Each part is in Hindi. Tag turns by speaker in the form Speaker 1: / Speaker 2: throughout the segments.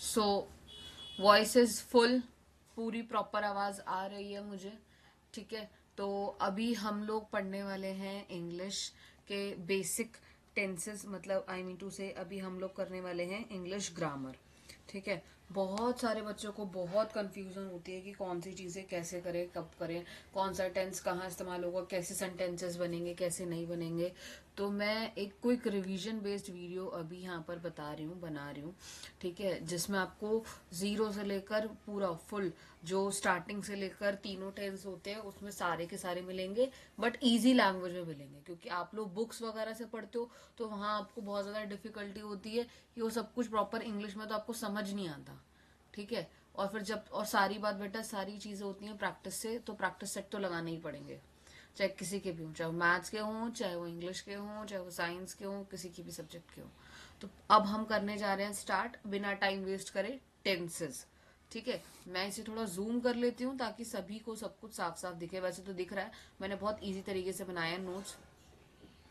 Speaker 1: सो वॉइस इज फुल, पूरी प्रॉपर आवाज आ रही है मुझे। ठीक है, तो अभी हम लोग पढ़ने वाले हैं इंग्लिश के बेसिक टेंसेस, मतलब आई मीन टू से अभी हम लोग करने वाले हैं इंग्लिश ग्रामर। ठीक है, बहुत सारे बच्चों को बहुत कंफ्यूजन होती है कि कौन सी चीजें कैसे करें, कब करें, कौन सा टेंस कहाँ इस्तेमाल होगा, कैसे सेंटेंसेस बनेंगे, कैसे नहीं बनेंगे। तो मैं एक क्विक रिवीजन बेस्ड वीडियो अभी यहाँ पर बना रही हूँ। ठीक है, जिसमें आपको जीरो से लेकर पूरा फुल, जो स्टार्टिंग से लेकर तीनों टेंस होते हैं उसमें सारे के सारे मिलेंगे, बट इजी लैंग्वेज में मिलेंगे। क्योंकि आप लोग बुक्स वगैरह से पढ़ते हो तो वहां आपको बहुत ज्यादा डिफिकल्टी होती है कि वो सब कुछ प्रॉपर इंग्लिश में तो आपको समझ नहीं आता। ठीक है, और फिर जब, और सारी बात बेटा, सारी चीजें होती हैं प्रैक्टिस से, तो प्रैक्टिस सेट तो लगाने ही पड़ेंगे, चाहे किसी के भी हों, चाहे वो मैथ्स के हों, चाहे वो इंग्लिश के हों, चाहे वो साइंस के हों, किसी की भी सब्जेक्ट के हों। तो अब हम करने जा रहे हैं स्टार्ट, बिना टाइम वेस्ट करे, टेंसेस। ठीक है, मैं इसे थोड़ा जूम कर लेती हूँ ताकि सभी को सब कुछ साफ साफ दिखे। वैसे तो दिख रहा है, मैंने बहुत इजी तरीके से बनाया है नोट्स,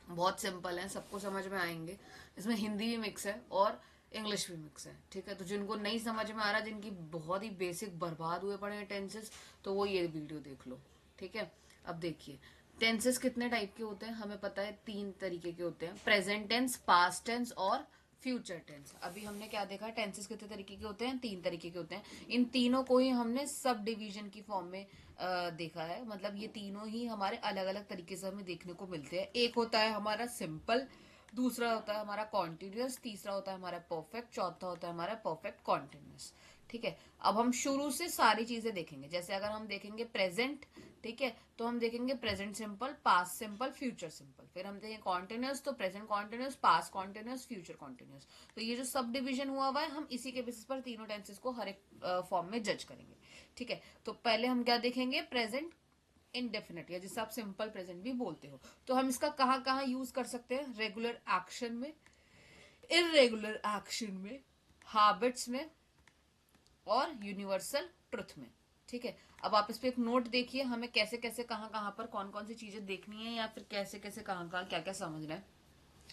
Speaker 1: बहुत सिंपल है, सबको समझ में आएंगे। इसमें हिंदी भी मिक्स है और इंग्लिश भी मिक्स है। ठीक है, तो जिनको नहीं समझ में आ रहा, जिनकी बहुत ही बेसिक बर्बाद हुए पड़े हैं टेंसेस, तो वो ये वीडियो देख लो। ठीक है, अब देखिए, टेंसेस कितने टाइप के होते हैं हमें पता है, तीन तरीके के होते हैं, प्रेजेंट टेंस, पास्ट टेंस और फ्यूचर टेंस। अभी हमने क्या देखा, टेंसेस कितने तरीके के होते हैं, तीन तरीके के होते हैं। इन तीनों को ही हमने सब डिवीजन की फॉर्म में देखा है, मतलब ये तीनों ही हमारे अलग अलग तरीके से हमें देखने को मिलते हैं। एक होता है हमारा सिंपल, दूसरा होता है हमारा कॉन्टिन्यूस, तीसरा होता है हमारा परफेक्ट, चौथा होता है हमारा परफेक्ट कॉन्टिन्यूस। ठीक है, अब हम शुरू से सारी चीजें देखेंगे। जैसे अगर हम देखेंगे प्रेजेंट, ठीक है, तो हम देखेंगे present simple, past simple, future simple. फिर हम देखेंगे कॉन्टिन्यूस, तो present continuous, past continuous, future continuous. तो ये जो सब डिविजन हुआ है, हम इसी के बेसिस पर तीनों टेंसेस को हर एक फॉर्म में जज करेंगे। ठीक है, तो पहले हम क्या देखेंगे, प्रेजेंट इनडेफिनेट, या जिसे आप सिंपल प्रेजेंट भी बोलते हो। तो हम इसका कहाँ कहाँ यूज कर सकते हैं, रेगुलर एक्शन में, इरेगुलर एक्शन में, हैबिट्स में और यूनिवर्सल ट्रुथ में। ठीक है, अब आप इस पे एक नोट देखिए, हमें कैसे कैसे कहाँ कहाँ पर कौन कौन सी चीजें देखनी है, या फिर कैसे कैसे कहाँ कहाँ क्या क्या समझना है।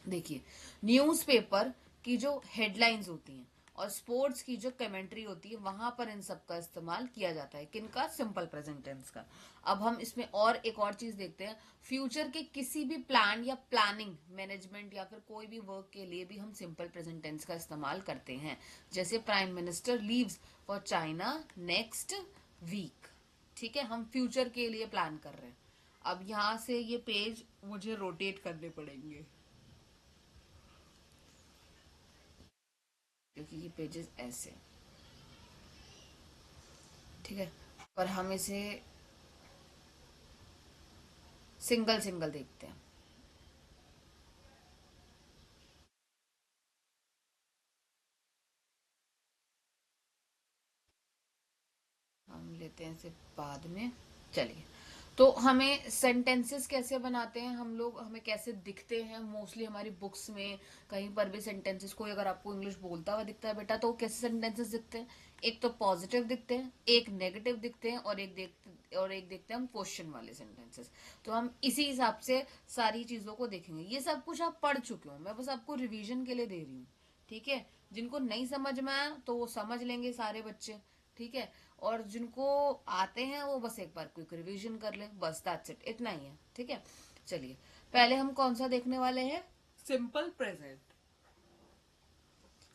Speaker 1: देखिए, न्यूज़पेपर की जो हेडलाइंस होती हैं और स्पोर्ट्स की जो कमेंट्री होती है, वहां पर इन सब का इस्तेमाल किया जाता है। किनका, सिंपल प्रेजेंट टेंस का। अब हम इसमें और एक और चीज देखते हैं, फ्यूचर के किसी भी प्लान या प्लानिंग, मैनेजमेंट या फिर कोई भी वर्क के लिए भी हम सिंपल प्रेजेंट टेंस का इस्तेमाल करते हैं। जैसे prime minister leaves for China next week. ठीक है, हम फ्यूचर के लिए प्लान कर रहे हैं। अब यहां से ये पेज मुझे रोटेट करने पड़ेंगे, क्योंकि ये पेजेस ऐसे, ठीक है, पर हम इसे सिंगल सिंगल देखते हैं। हम लेते हैं इसे बाद में। चलिए, तो हमें सेंटेंसेस कैसे बनाते हैं हम लोग, हमें कैसे दिखते हैं मोस्टली हमारी बुक्स में, कहीं पर भी सेंटेंसेस, कोई अगर आपको इंग्लिश बोलता हुआ दिखता है बेटा, तो कैसे सेंटेंसेस दिखते हैं, एक तो पॉजिटिव दिखते हैं, एक नेगेटिव दिखते हैं, और एक देखते हैं हम क्वेश्चन वाले सेंटेंसेस। तो हम इसी हिसाब से सारी चीजों को देखेंगे। ये सब कुछ आप पढ़ चुके हो, मैं बस आपको रिवीजन के लिए दे रही हूँ। ठीक है, जिनको नहीं समझ में आया तो वो समझ लेंगे सारे बच्चे। ठीक है, और जिनको आते हैं वो बस एक बार क्विक रिवीजन कर ले, बस दैट्स इट, इतना ही है। ठीक है, चलिए, पहले हम कौन सा देखने वाले हैं, सिंपल प्रेजेंट।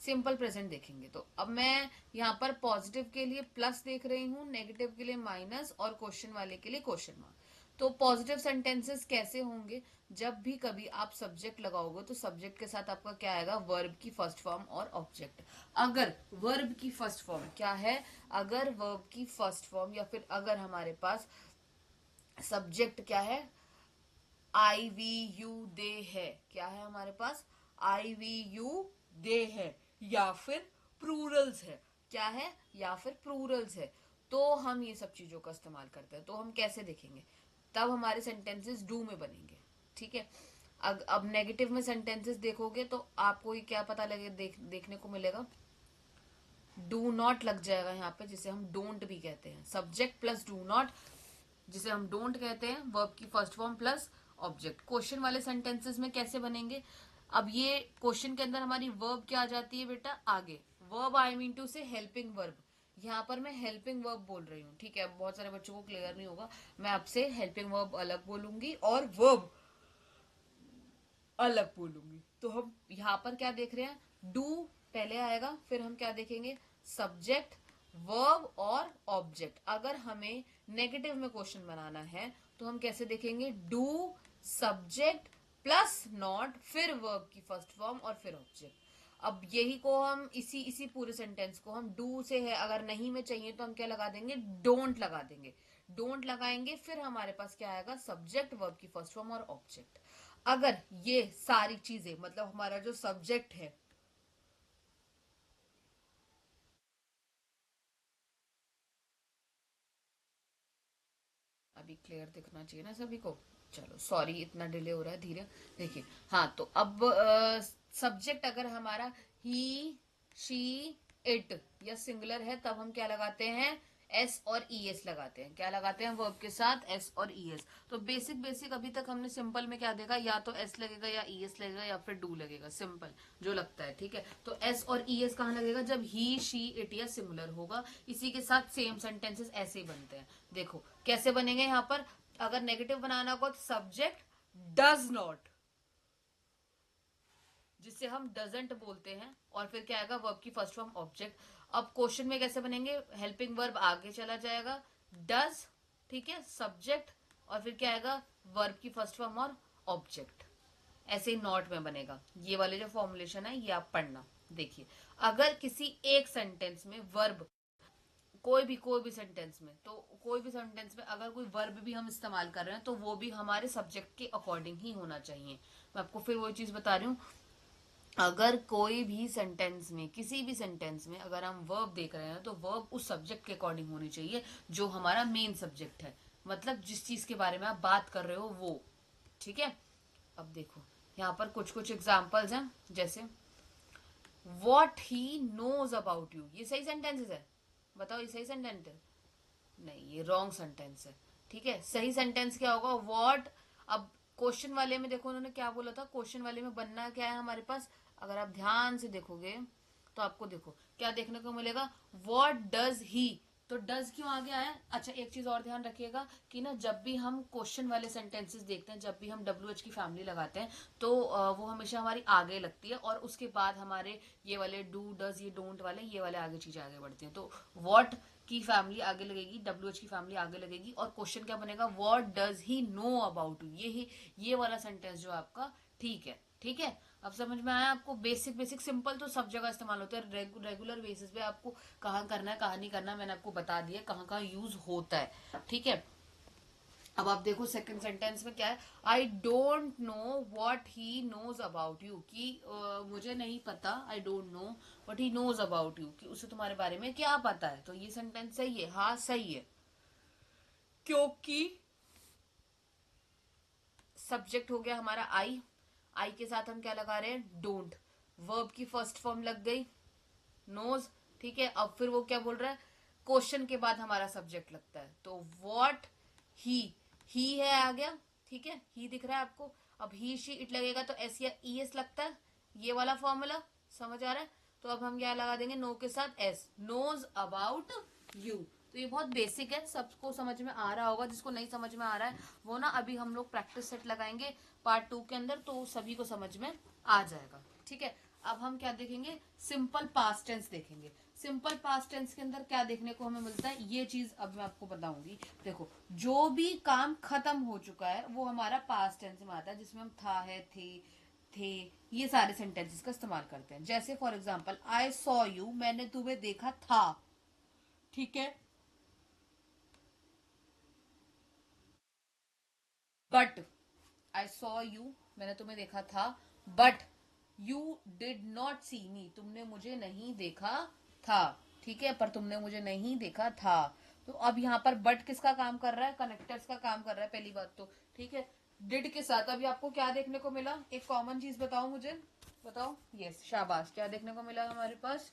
Speaker 1: सिंपल प्रेजेंट देखेंगे, तो अब मैं यहाँ पर पॉजिटिव के लिए प्लस देख रही हूँ, नेगेटिव के लिए माइनस, और क्वेश्चन वाले के लिए क्वेश्चन मार्क। तो पॉजिटिव सेंटेंसेस कैसे होंगे, जब भी कभी आप सब्जेक्ट लगाओगे तो सब्जेक्ट के साथ आपका क्या आएगा, वर्ब की फर्स्ट फॉर्म और ऑब्जेक्ट। अगर वर्ब की फर्स्ट फॉर्म क्या है, अगर वर्ब की फर्स्ट फॉर्म या फिर अगर हमारे पास सब्जेक्ट क्या है, आई वी यू दे है, क्या है हमारे पास, आई वी यू दे है, या फिर प्लूरल्स है, क्या है, या फिर प्लूरल्स है, तो हम ये सब चीजों का इस्तेमाल करते हैं। तो हम कैसे देखेंगे, तब हमारे सेंटेंसेस डू में बनेंगे। ठीक है, अब नेगेटिव में सेंटेंसेस देखोगे तो आपको ये क्या पता लगे, देखने को मिलेगा, डू नॉट लग जाएगा यहाँ पे, जिसे हम डोंट भी कहते हैं, सब्जेक्ट प्लस डू नॉट, जिसे हम डोंट कहते हैं, वर्ब की first form plus object. Question वाले सेंटेंसेस में कैसे बनेंगे, अब ये क्वेश्चन के अंदर हमारी वर्ब क्या आ जाती है बेटा, आगे, वर्ब आई मीन टू से हेल्पिंग वर्ब, यहाँ पर मैं हेल्पिंग वर्ब बोल रही हूँ, ठीक है। बहुत सारे बच्चों को क्लियर नहीं होगा, मैं आपसे हेल्पिंग वर्ब अलग बोलूंगी और वर्ब अलग बोलूंगी। तो हम यहाँ पर क्या देख रहे हैं, डू पहले आएगा, फिर हम क्या देखेंगे, सब्जेक्ट, वर्ब और ऑब्जेक्ट। अगर हमें नेगेटिव में क्वेश्चन बनाना है तो हम कैसे देखेंगे, डू सब्जेक्ट प्लस नॉट, फिर वर्ब की फर्स्ट फॉर्म और फिर ऑब्जेक्ट। अब यही को हम इसी इसी पूरे सेंटेंस को हम डू से है, अगर नहीं में चाहिए तो हम क्या लगा देंगे, डोंट लगा देंगे। डोंट लगाएंगे, फिर हमारे पास क्या आएगा, सब्जेक्ट, वर्ब की फर्स्ट फॉर्म और ऑब्जेक्ट। अगर ये सारी चीजें मतलब हमारा जो सब्जेक्ट है, अभी क्लियर दिखना चाहिए ना सभी को। चलो सॉरी इतना डिले हो रहा है, धीरे देखिए। हाँ तो अब सब्जेक्ट अगर हमारा ही, शी, इट या सिंगुलर है तब हम क्या लगाते हैं, एस और ई एस लगाते हैं। क्या लगाते हैं, वर्ब के साथ एस और ई एस। तो बेसिक बेसिक अभी तक हमने सिंपल में क्या देखा, या तो एस लगेगा या ई एस लगेगा या फिर डू लगेगा, सिंपल जो लगता है, ठीक है। तो एस और ई एस कहाँ लगेगा, जब ही, शी, इट या सिंगुलर होगा। इसी के साथ सेम सेंटेंसेस ऐसे ही बनते हैं। देखो कैसे बनेंगे, यहाँ पर अगर नेगेटिव बनाना होगा तो सब्जेक्ट डज नॉट, जिससे हम डजेंट बोलते हैं, और फिर क्या आएगा, वर्ब की फर्स्ट फॉर्म ऑब्जेक्ट। अब क्वेश्चन में कैसे बनेंगे, हेल्पिंग वर्ब आगे चला जाएगा, डज, ठीक है, सब्जेक्ट, और फिर क्या आएगा, वर्ब की फर्स्ट फॉर्म और ऑब्जेक्ट। ऐसे ही नॉट में बनेगा। ये वाले जो फॉर्मुलेशन है ये आप पढ़ना। देखिए अगर किसी एक सेंटेंस में वर्ब, कोई भी सेंटेंस में, तो कोई भी सेंटेंस में अगर कोई वर्ब भी हम इस्तेमाल कर रहे हैं तो वो भी हमारे सब्जेक्ट के अकॉर्डिंग ही होना चाहिए। मैं आपको फिर वही चीज बता रही हूँ, अगर कोई भी सेंटेंस में, किसी भी सेंटेंस में अगर हम वर्ब देख रहे हैं तो वर्ब उस सब्जेक्ट के अकॉर्डिंग होनी चाहिए जो हमारा मेन सब्जेक्ट है, मतलब जिस चीज के बारे में आप बात कर रहे हो वो, ठीक है। अब देखो यहाँ पर कुछ कुछ एग्जाम्पल्स हैं, जैसे what he knows about you, ये सही सेंटेंसेस है, बताओ ये सही सेंटेंस है, नहीं ये रॉन्ग सेंटेंस है, ठीक है। सही सेंटेंस क्या होगा, वॉट। अब क्वेश्चन वाले में देखो उन्होंने क्या बोला था, क्वेश्चन वाले में बनना क्या है हमारे पास, अगर आप ध्यान से देखोगे तो आपको देखो क्या देखने को मिलेगा, वॉट डज ही। तो डज क्यों आगे आया, अच्छा एक चीज और ध्यान रखिएगा कि ना जब भी हम क्वेश्चन वाले सेंटेंसेस देखते हैं, जब भी हम डब्ल्यू एच की फैमिली लगाते हैं तो वो हमेशा हमारी आगे लगती है, और उसके बाद हमारे ये वाले डू, डज, ये डोंट वाले, ये वाले आगे चीजें आगे बढ़ती हैं। तो वॉट की फैमिली आगे लगेगी, डब्ल्यू एच की फैमिली आगे लगेगी, और क्वेश्चन क्या बनेगा, what does he know about you. ये वाला सेंटेंस जो आपका ठीक है, ठीक है। अब समझ में आया आपको, बेसिक बेसिक सिंपल तो सब जगह इस्तेमाल होता है, रेगुलर बेसिस पे आपको कहाँ करना है कहाँ नहीं करना मैंने आपको बता दिया, कहाँ कहाँ यूज होता है, ठीक है। अब आप देखो सेकंड सेंटेंस में क्या है, I don't know what he knows about you, कि मुझे नहीं पता, I don't know what he knows about you, कि उसे तुम्हारे बारे में क्या पता है। तो ये सेंटेंस सही है, हाँ सही है, क्योंकि सब्जेक्ट हो गया हमारा आई, आई के साथ हम क्या लगा रहे हैं, डोंट, वर्ब की फर्स्ट फॉर्म लग गई नोज, ठीक है। अब फिर वो क्या बोल रहा है, क्वेश्चन के बाद हमारा सब्जेक्ट लगता है, तो वॉट ही है आ गया, ठीक है, ही दिख रहा है आपको। अब ही, शी, इट लगेगा तो एस या ई एस लगता है, ये वाला फॉर्मूला समझ आ रहा है। तो अब हम क्या लगा देंगे, नो के साथ एस, नोज अबाउट यू। तो ये बहुत बेसिक है, सबको समझ में आ रहा होगा, जिसको नहीं समझ में आ रहा है वो ना अभी हम लोग प्रैक्टिस सेट लगाएंगे पार्ट 2 के अंदर, तो सभी को समझ में आ जाएगा, ठीक है। अब हम क्या देखेंगे, सिंपल पास्ट टेंस देखेंगे। सिंपल पास्ट टेंस के अंदर क्या देखने को हमें मिलता है, ये चीज अब मैं आपको बताऊंगी। देखो जो भी काम खत्म हो चुका है वो हमारा पास्ट टेंस में आता है, जिसमें हम था, है, थे, ये सारे सेंटेंसेस का इस्तेमाल करते हैं। जैसे for example, I saw you, मैंने तुम्हें देखा था, ठीक है। बट आई सॉ यू, मैंने तुम्हें देखा था, बट यू डिड नॉट सी मी, तुमने मुझे नहीं देखा था, ठीक है, पर तुमने मुझे नहीं देखा था। तो अब यहाँ पर बट किसका काम कर रहा है, कनेक्टर्स का काम कर रहा है, पहली बात तो, ठीक है। डिड के साथ अभी आपको क्या देखने को मिला, एक कॉमन चीज बताओ मुझे, बताओ, यस शाबाश, क्या देखने को मिला हमारे पास,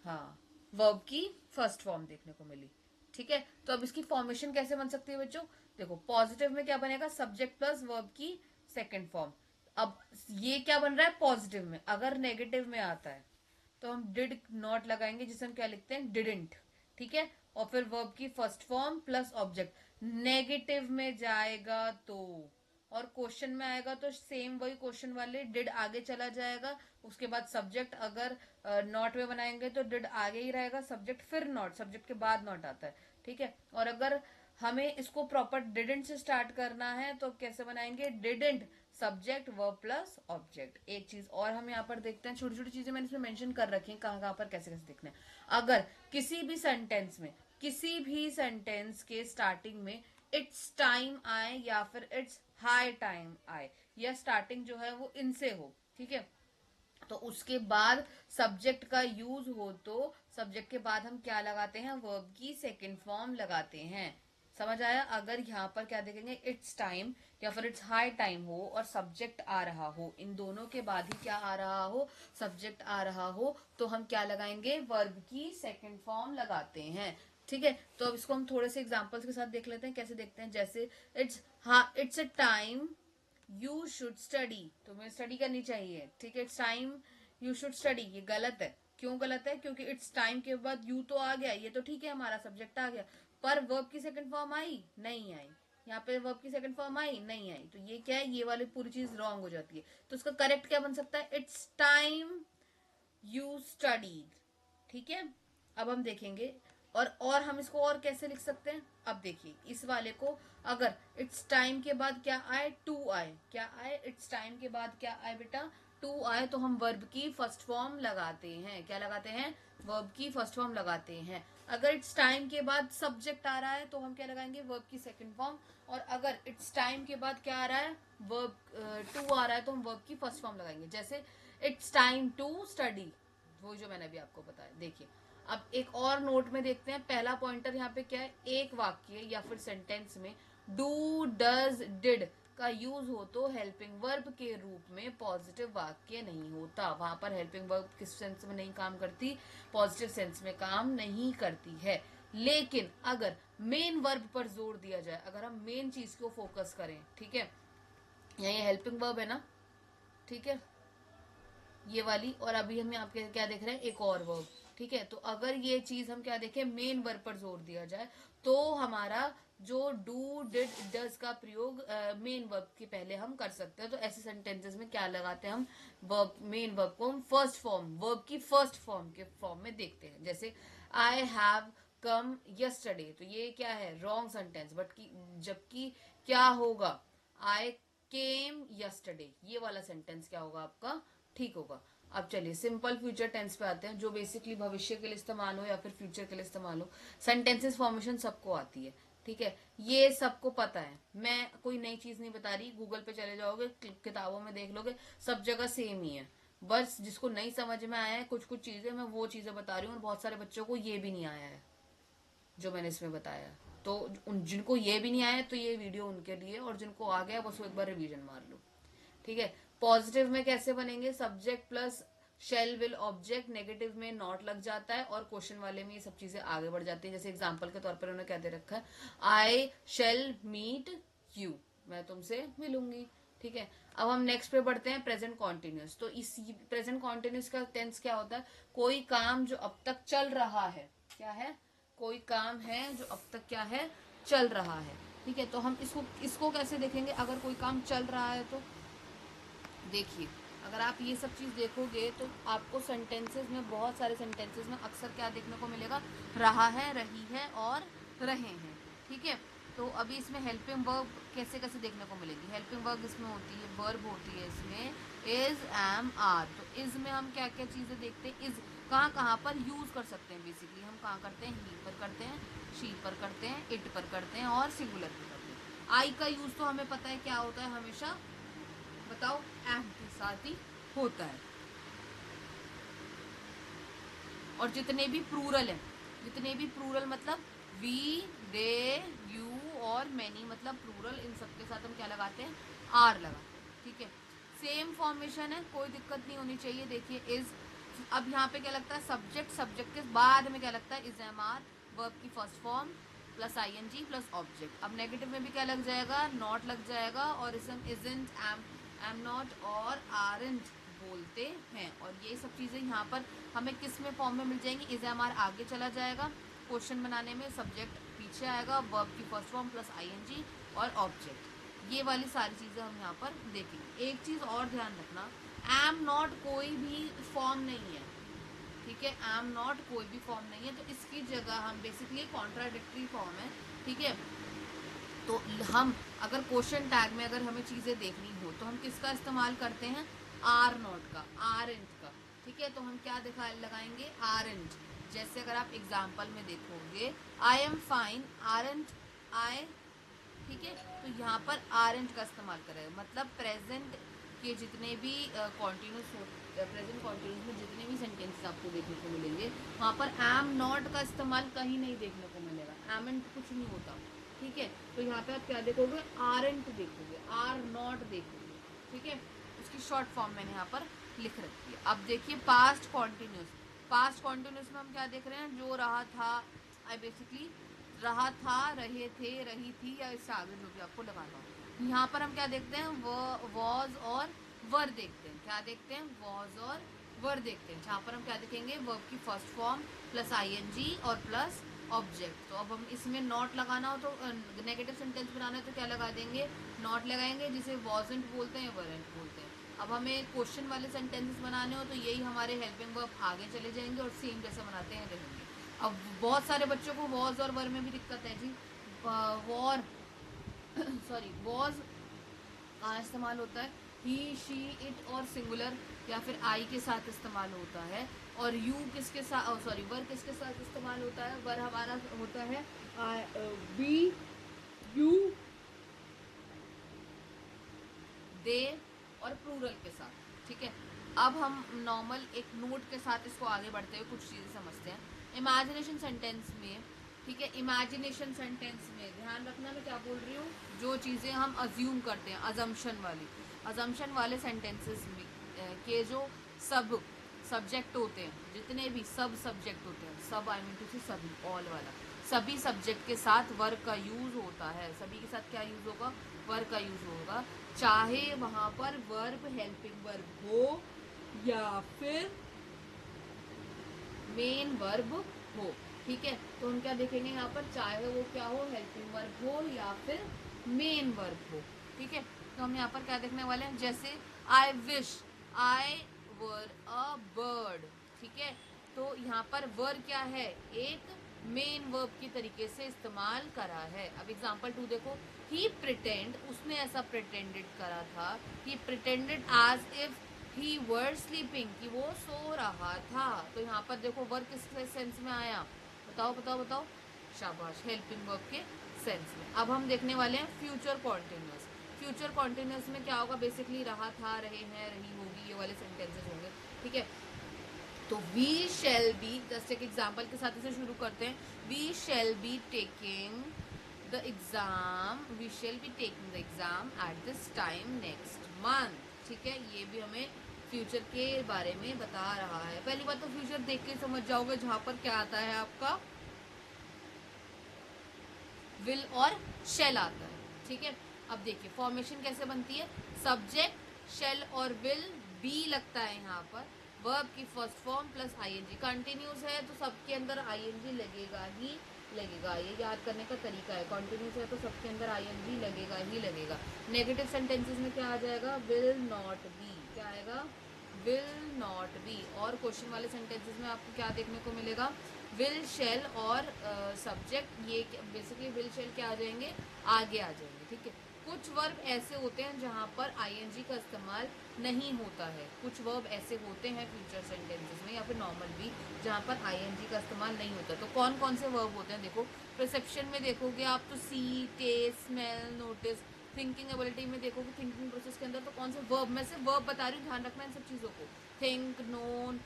Speaker 1: हाँ, वर्ब की फर्स्ट फॉर्म देखने को मिली, ठीक है। तो अब इसकी फॉर्मेशन कैसे बन सकती है बच्चों, देखो पॉजिटिव में क्या बनेगा, सब्जेक्ट प्लस वर्ब की सेकंड फॉर्म। अब ये क्या बन रहा है पॉजिटिव में, अगर नेगेटिव में आता है तो हम डिड नॉट लगाएंगे, जिसे हम क्या लिखते हैं, डिडंट, ठीक है। और फिर वर्ब की first form plus object, negative में जाएगा तो, और क्वेश्चन में आएगा तो सेम वही क्वेश्चन वाले डिड आगे चला जाएगा, उसके बाद सब्जेक्ट अगर नॉट में बनाएंगे तो डिड आगे ही रहेगा, सब्जेक्ट फिर नॉट, सब्जेक्ट के बाद नॉट आता है, ठीक है। और अगर हमें इसको प्रॉपर डिडेंट से स्टार्ट करना है तो कैसे बनाएंगे, didn't subject verb plus object. एक चीज और हम यहाँ पर देखते हैं, छोटी छोटी चीजें मैंने इसमें मेंशन कर रखी हैं, कहाँ कहाँ पर कैसे कैसे देखना है। अगर किसी भी सेंटेंस के स्टार्टिंग में इट्स टाइम आए या फिर इट्स हाई टाइम आए, या स्टार्टिंग जो है वो इनसे हो, ठीक है, तो उसके बाद सब्जेक्ट का यूज हो तो सब्जेक्ट के बाद हम क्या लगाते हैं, वर्ब की सेकंड फॉर्म लगाते हैं। समझ आया। अगर यहाँ पर क्या देखेंगे, इट्स टाइम या फिर इट्स हाई टाइम हो और सब्जेक्ट आ रहा हो, इन दोनों के बाद ही क्या आ रहा हो, सब्जेक्ट आ रहा हो, तो हम क्या लगाएंगे, वर्ब की सेकंड फॉर्म लगाते हैं, ठीक है। तो अब इसको हम थोड़े से एग्जांपल्स के साथ देख लेते हैं, कैसे देखते हैं। जैसे it's a time you should study, तुम्हें स्टडी करनी चाहिए, ठीक है। It's time you should study, ये गलत है। क्यों गलत है, क्योंकि इट्स टाइम के बाद यू तो आ गया, ये तो ठीक है, हमारा सब्जेक्ट आ गया, पर वर्ब की सेकंड फॉर्म आई नहीं आई, यहाँ पे वर्ब की सेकंड फॉर्म आई नहीं आई, तो ये क्या है, ये वाली पूरी चीज रॉन्ग हो जाती है। तो उसका करेक्ट क्या बन सकता है, इट्स टाइम यू स्टडीड, ठीक है। अब हम देखेंगे और हम इसको और कैसे लिख सकते हैं। अब देखिए इस वाले को, अगर इट्स टाइम के बाद क्या आए, टू आए, क्या आए, इट्स टाइम के बाद क्या आए बेटा, टू आए, तो हम वर्ब की फर्स्ट फॉर्म लगाते हैं, क्या लगाते हैं, वर्ब की फर्स्ट फॉर्म लगाते हैं। अगर इट्स टाइम के बाद सब्जेक्ट आ रहा है तो हम क्या लगाएंगे, वर्ब की सेकंड फॉर्म। और अगर इट्स टाइम के बाद क्या आ रहा है, वर्ब टू आ रहा है, तो हम वर्ब की फर्स्ट फॉर्म लगाएंगे। जैसे इट्स टाइम टू स्टडी, वो जो मैंने अभी आपको बताया। देखिए अब एक और नोट में देखते हैं, पहला पॉइंटर यहाँ पे क्या है, एक वाक्य या फिर सेंटेंस में डू डज डिड का यूज हो तो हेल्पिंग वर्ब के रूप में पॉजिटिव वाक्य नहीं होता। वहां पर हेल्पिंग वर्ब किस सेंस में नहीं काम करती, पॉजिटिव सेंस में काम नहीं करती है। लेकिन अगर मेन वर्ब पर जोर दिया जाए, अगर हम मेन चीज को फोकस करें, ठीक है, ये हेल्पिंग वर्ब है ना, ठीक है, ये वाली, और अभी हम यहाँ पे क्या देख रहे हैं, एक और वर्ब, ठीक है। तो अगर ये चीज हम क्या देखें, मेन वर्ब पर जोर दिया जाए, तो हमारा जो डू डिड डज का प्रयोग मेन वर्ब के पहले हम कर सकते हैं। तो ऐसे सेंटेंसेस में क्या लगाते हैं हम, वर्ब, मेन वर्ब को हम फर्स्ट फॉर्म, वर्ब की फर्स्ट फॉर्म के फॉर्म में देखते हैं। जैसे आई हैव कम यस्टरडे, तो ये क्या है, रॉन्ग सेंटेंस, बट जबकि क्या होगा, आई केम यस्टरडे, ये वाला सेंटेंस क्या होगा आपका, ठीक होगा। अब चलिए सिंपल फ्यूचर टेंस पे आते हैं, जो बेसिकली भविष्य के लिए इस्तेमाल हो या फिर फ्यूचर के लिए इस्तेमाल हो। सेंटेंसेस फॉर्मेशन सबको आती है, ठीक है, ये सबको पता है, मैं कोई नई चीज नहीं बता रही, गूगल पे चले जाओगे, किताबों में देख लोगे, सब जगह सेम ही है। बस जिसको नहीं समझ में आया है कुछ कुछ चीजें, मैं वो चीजें बता रही हूँ, और बहुत सारे बच्चों को ये भी नहीं आया है जो मैंने इसमें बताया। तो जिनको ये भी नहीं आया तो ये वीडियो उनके लिए, और जिनको आ गया बस वो एक बार रिवीजन मार लो, ठीक है। पॉजिटिव में कैसे बनेंगे, subject plus shall will object, negative में नॉट लग जाता है, और क्वेश्चन वाले में ये सब चीजें आगे बढ़ जाती है। जैसे एग्जांपल के तौर पर उन्होंने क्या दे रखा है, आई शेल मीट यू, मैं तुमसे मिलूंगी, ठीक है। अब हम नेक्स्ट पे बढ़ते हैं, प्रेजेंट कॉन्टिन्यूस। तो इस प्रेजेंट कॉन्टिन्यूस का टेंस क्या होता है, कोई काम जो अब तक चल रहा है, क्या है, कोई काम है जो अब तक क्या है, चल रहा है, ठीक है। तो हम इसको कैसे देखेंगे, अगर कोई काम चल रहा है तो देखिए, अगर आप ये सब चीज देखोगे तो आपको सेंटेंसेस में, बहुत सारे सेंटेंसेस में अक्सर क्या देखने को मिलेगा, रहा है, रही है और रहे हैं, ठीक है। तो अभी इसमें हेल्पिंग वर्ब कैसे कैसे देखने को मिलेगी, हेल्पिंग वर्ब इसमें होती है, वर्ब होती है इसमें इज, एम, आर। तो इज में हम क्या क्या चीजें देखते हैं, इज कहाँ कहाँ पर यूज कर सकते हैं, बेसिकली हम कहाँ करते हैं, ही पर करते हैं, शी पर करते हैं, इट पर करते हैं, और सिंगुलर पर करते हैं। आई का यूज तो हमें पता है क्या होता है, हमेशा बताओ, एम के साथ ही होता है। और जितने भी प्लूरल हैं, जितने भी प्लूरल मतलब वी, दे, यू और मैनी मतलब प्लूरल, इन सब के साथ हम क्या लगाते हैं, आर लगाते हैं, ठीक है। सेम फॉर्मेशन है, कोई दिक्कत नहीं होनी चाहिए। देखिए इज, अब यहाँ पे क्या लगता है, सब्जेक्ट, सब्जेक्ट के बाद में क्या लगता है, इज, एम, आर, वर्ब की first form plus I N G plus object. अब नेगेटिव में भी क्या लग जाएगा, नॉट लग जाएगा, और इसम, इजंट, एम नॉट और आरंट बोलते हैं। और ये सब चीजें यहाँ पर हमें किस में फॉर्म में मिल जाएंगे, इज एम आर आगे चला जाएगा क्वेश्चन बनाने में, सब्जेक्ट पीछे आएगा, वर्ब की फर्स्ट फॉर्म प्लस आईएनजी और ऑब्जेक्ट, ये वाली सारी चीज़ें हम यहाँ पर देखेंगे। एक चीज़ और ध्यान रखना, एम नॉट कोई भी फॉर्म नहीं है, ठीक है, एम नॉट कोई भी फॉर्म नहीं है, तो इसकी जगह हम बेसिकली कॉन्ट्राडिक्टरी फॉर्म है, ठीक है। तो हम अगर क्वेश्चन टैग में अगर हमें चीज़ें देखनी हो तो हम किसका इस्तेमाल करते हैं, आर नॉट का, आर एंड का, ठीक है। तो हम क्या दिखा लगाएंगे, आर एंड। जैसे अगर आप एग्जाम्पल में देखोगे, I am fine, are and I, ठीक है। तो यहाँ पर आर एंड का इस्तेमाल करें, मतलब प्रेजेंट के जितने भी कॉन्टिन्यूस प्रेजेंट कॉन्टिन्यूस में जितने भी सेंटेंसेस आपको देखने को मिलेंगे, वहाँ पर एम नॉट का इस्तेमाल कहीं नहीं देखने को मिलेगा, एम एंड कुछ नहीं होता, ठीक है। तो यहाँ पे आप क्या देखोगे, आर एंड देखोगे, आर नॉट देखोगे, ठीक है। उसकी शॉर्ट फॉर्म मैंने यहाँ पर लिख रखी है। अब देखिए पास्ट कॉन्टिन्यूस, पास्ट कॉन्टिन्यूस में हम क्या देख रहे हैं, जो रहा था, आई बेसिकली रहा था, रहे थे, रही थी, या इससे आगे जो भी आपको लगाना हो। यहाँ पर हम क्या देखते हैं, वॉज और वर देखते हैं, क्या देखते हैं, वॉज और वर देखते हैं। जहाँ पर हम क्या देखेंगे, वर्ब की फर्स्ट फॉर्म प्लस आईएनजी और प्लस ऑब्जेक्ट। तो अब हम इसमें नॉट लगाना हो तो नेगेटिव सेंटेंस बनाना है तो क्या लगा देंगे, नॉट लगाएंगे, जिसे वॉजेंट बोलते हैं, वरेंट बोलते हैं। अब हमें क्वेश्चन वाले सेंटेंसेस बनाने हो तो यही हमारे हेल्पिंग वर्ब आगे चले जाएंगे और सेम जैसे बनाते हैं रहेंगे। अब बहुत सारे बच्चों को वॉज और वर में भी दिक्कत है जी, वॉर सॉरी वॉज कहाँ इस्तेमाल होता है, ही शी इट और सिंगुलर या फिर आई के साथ इस्तेमाल होता है, और यू किसके साथ, सॉरी वर किसके साथ इस्तेमाल होता है, वर हमारा होता है बी यू दे और प्लूरल के साथ, ठीक है। अब हम नॉर्मल एक नोट के साथ इसको आगे बढ़ते हुए कुछ चीज़ें समझते हैं। इमेजिनेशन सेंटेंस में, ठीक है, इमेजिनेशन सेंटेंस में ध्यान रखना मैं क्या बोल रही हूँ, जो चीज़ें हम अज्यूम करते हैं, अजम्पशन वाली, अजम्पशन वाले सेंटेंसेस में के जो सब सब्जेक्ट होते हैं, जितने भी सब सब्जेक्ट होते हैं, सब आई मीन टू से सभी, ऑल वाला, सभी सब्जेक्ट के साथ वर्ब का यूज होता है, सभी के साथ क्या यूज होगा, वर्ब का यूज होगा, चाहे वहां पर वर्ब हेल्पिंग वर्ब हो या फिर मेन वर्ब हो, ठीक है। तो हम क्या देखेंगे यहाँ पर, चाहे वो क्या हो, हेल्पिंग वर्ब हो या फिर मेन वर्ब हो, ठीक है। तो हम यहाँ पर क्या देखने वाले हैं, जैसे I wish I were a bird, ठीक है। तो यहाँ पर वर क्या है, एक मेन वर्ब की तरीके से इस्तेमाल करा है। अब एग्जाम्पल 2 देखो, ही प्रिटेंड, उसने ऐसा प्रिटेंडेड करा था, he pretended as if he were sleeping, कि वो सो रहा था। तो यहाँ पर देखो वर्ब किस सेंस में आया, बताओ बताओ बताओ, शाबाश, हेल्पिंग वर्ब के सेंस में। अब हम देखने वाले हैं फ्यूचर कॉन्टिन्यूस। फ्यूचर कॉन्टिन्यूस में क्या होगा, बेसिकली रहा था, रहे हैं, रही होगी, ये वाले सेंटेंसेस होंगे, ठीक है। तो वी शैल बी, जस्ट एक एग्जाम्पल के साथ इसे शुरू करते हैं, we shall be taking the exam, we shall be taking the exam at this time next month, ठीक है। ये भी हमें फ्यूचर के बारे में बता रहा है। पहली बात तो फ्यूचर देख के समझ जाओगे, जहां पर क्या आता है आपका विल और शेल आता है, ठीक है। अब देखिए फॉर्मेशन कैसे बनती है, सब्जेक्ट शेल और विल, बी लगता है यहाँ पर, वर्ब की first form plus ING, continuous है तो सबके अंदर आईएनजी लगेगा ही लगेगा, ये याद करने का तरीका है, कंटिन्यूस है तो सबके अंदर आईएनजी लगेगा ही लगेगा। नेगेटिव सेंटेंसेस में क्या आ जाएगा, विल नॉट बी, क्या आएगा, विल नॉट बी। और क्वेश्चन वाले सेंटेंसेस में आपको क्या देखने को मिलेगा, विल शेल और सब्जेक्ट, ये बेसिकली विल शेल क्या आ जाएंगे, आगे आ जाएंगे, ठीक है। कुछ वर्ब ऐसे होते हैं जहां पर आईएनजी का इस्तेमाल नहीं होता है, कुछ वर्ब ऐसे होते हैं फ्यूचर सेंटेंसेस में या फिर नॉर्मल भी, जहां पर आईएनजी का इस्तेमाल नहीं होता। तो कौन कौन से वर्ब होते हैं, देखो परसेप्शन में देखोगे आप तो see, taste, smell, notice, thinking ability में देखोगे, थिंकिंग प्रोसेस के अंदर तो कौन से वर्ब, मैं से वर्ब बता रही हूँ, ध्यान रखना इन सब चीज़ों को, think, known,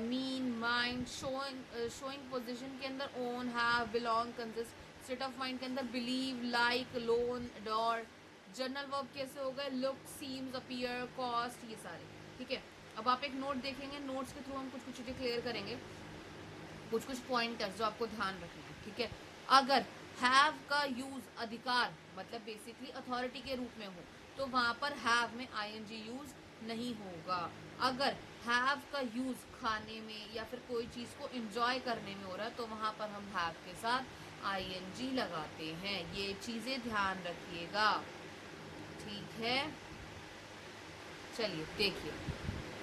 Speaker 1: mean, mind, showing position के अंदर own, have, belong, consist, state of mind के अंदर believe, like, loan, adore, general verb कैसे हो गए, लुक, सीम्स, अपीयर, कॉस्ट, ये सारे, ठीक है। अब आप एक नोट देखेंगे, नोट्स के थ्रू हम कुछ कुछ चीज़ें क्लियर करेंगे, कुछ कुछ पॉइंटर्स जो आपको ध्यान रखना है, ठीक है। अगर हैव का यूज अधिकार मतलब बेसिकली अथॉरिटी के रूप में हो तो वहां पर हैव में आईएनजी यूज नहीं होगा। अगर हैव का यूज खाने में या फिर कोई चीज को एंजॉय करने में हो रहा है तो वहां पर हम हैव के साथ आईएनजी लगाते हैं। ये चीजें ध्यान रखिएगा, ठीक है। चलिए देखिए,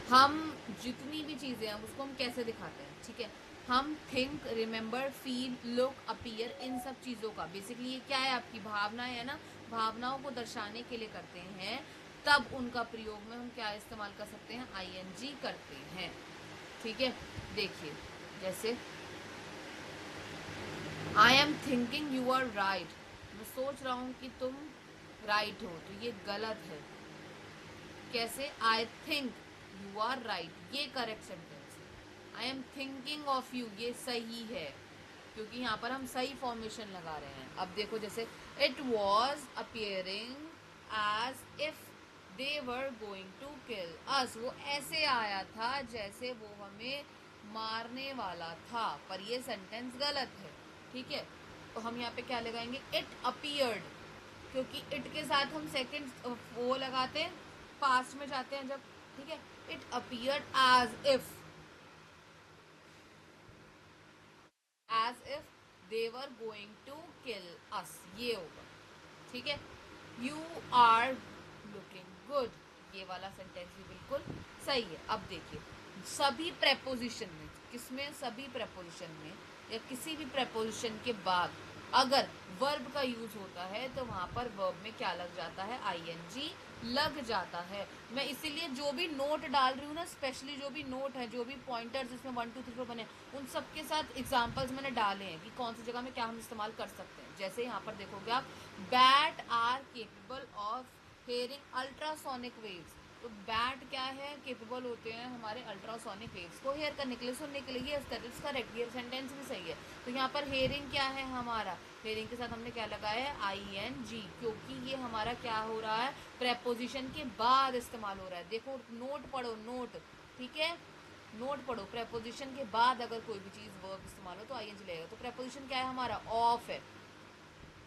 Speaker 1: हम जितनी भी चीजें हैं उसको हम कैसे दिखाते हैं, ठीक है। हम think, remember, feel, look, appear, इन सब चीजों का बेसिकली ये क्या है, आपकी भावनाएं है ना, भावनाओं को दर्शाने के लिए करते हैं। तब उनका प्रयोग में हम क्या इस्तेमाल कर सकते हैं, आईएनजी करते हैं, ठीक है। देखिए जैसे I am thinking you are right, मैं सोच रहा हूं कि तुम राइट हो, तो ये गलत है। कैसे, I think you are right, ये correct sentence. I am thinking of you, ये सही है क्योंकि यहाँ पर हम सही फॉर्मेशन लगा रहे हैं। अब देखो जैसे it was appearing as if they were going to kill us, वो ऐसे आया था जैसे वो हमें मारने वाला था, पर ये सेंटेंस गलत है, ठीक है। तो हम यहाँ पे क्या लगाएंगे, इट अपियर्ड, क्योंकि इट के साथ हम सेकंड वो लगाते हैं, पास्ट में जाते हैं जब, ठीक है। It appeared as if they were going to kill us, ये होगा, ठीक है। यू आर लुकिंग गुड, ये वाला सेंटेंस भी बिल्कुल सही है। अब देखिए सभी प्रेपोजिशन में, किसमें, सभी प्रेपोजिशन में या किसी भी प्रेपोजिशन के बाद अगर वर्ब का यूज होता है तो वहां पर वर्ब में क्या लग जाता है, आईएनजी लग जाता है। मैं इसीलिए जो भी नोट डाल रही हूँ ना, स्पेशली जो भी नोट है, जो भी पॉइंटर्स जिसमें 1 2 3 4 बने, उन सब के साथ एग्जांपल्स मैंने डाले हैं कि कौन सी जगह में क्या हम इस्तेमाल कर सकते हैं। जैसे यहाँ पर देखोगे आप, bat are capable of hearing ultrasonic waves, तो बैट क्या है, केपेबल होते हैं हमारे अल्ट्रासोनिक वेव्स को हेयर करने के लिए, सुनने के लिए। दैट इज करेक्ट, ये सेंटेंस भी सही है। तो यहाँ पर हेयरिंग क्या है हमारा, हेयरिंग के साथ हमने क्या लगाया है, आईएनजी, क्योंकि ये हमारा क्या हो रहा है, प्रेपोजिशन के बाद इस्तेमाल हो रहा है। देखो नोट पढ़ो, नोट, ठीक है, नोट पढ़ो, प्रेपोजिशन के बाद अगर कोई भी चीज वर्ब इस्तेमाल हो तो आईएनजी लगेगा। तो प्रेपोजिशन क्या है हमारा, ऑफ है,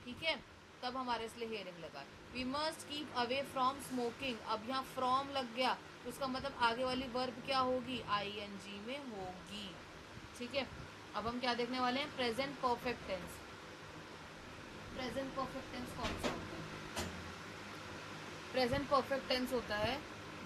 Speaker 1: ठीक है, तब हमारे इसलिए हेयरिंग लगा। We must keep away from smoking, अब यहाँ फ्रॉम लग गया तो उसका मतलब आगे वाली वर्ब क्या होगी, आईएनजी में होगी, ठीक है। अब हम क्या देखने वाले हैं, present perfect tense. Present perfect tense कौन सा होता है, प्रेजेंट परफेक्ट टेंस होता है